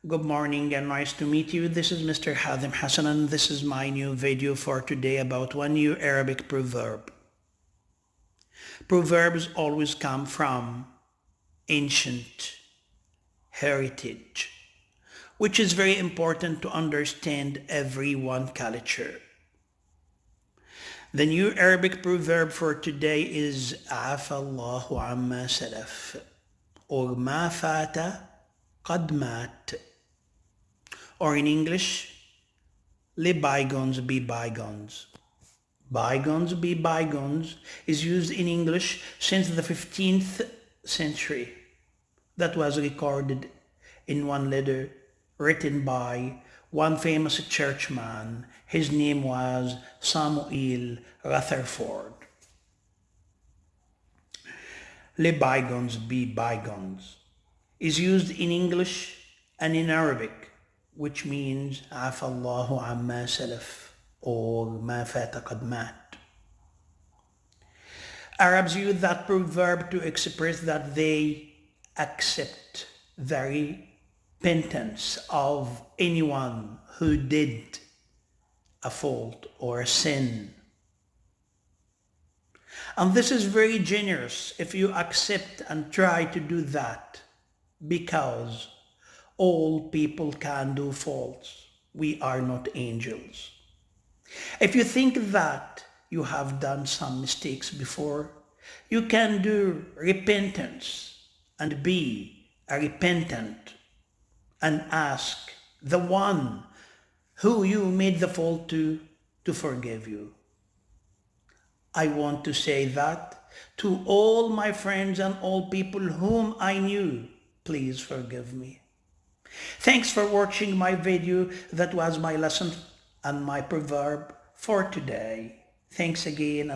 Good morning and nice to meet you. This is Mr. Hazim Hassan and this is my new video for today about one new Arabic proverb. Proverbs always come from ancient heritage, which is very important to understand every one culture. The new Arabic proverb for today is عفى الله عما سلف, or ما فات قد مات, or in English, let bygones be bygones. Bygones be bygones is used in English since the 15th century. That was recorded in one letter written by one famous churchman. His name was Samuel Rutherford. Let bygones be bygones is used in English and in Arabic, which means عفى الله عما سلف, or ما فات قد مات. Arabs use that proverb to express that they accept the repentance of anyone who did a fault or a sin. And this is very generous if you accept and try to do that, because all people can do faults. We are not angels. If you think that you have done some mistakes before, you can do repentance and be a repentant and ask the one who you made the fault to forgive you. I want to say that to all my friends and all people whom I knew, please forgive me. Thanks for watching my video. That was my lesson and my proverb for today. Thanks again.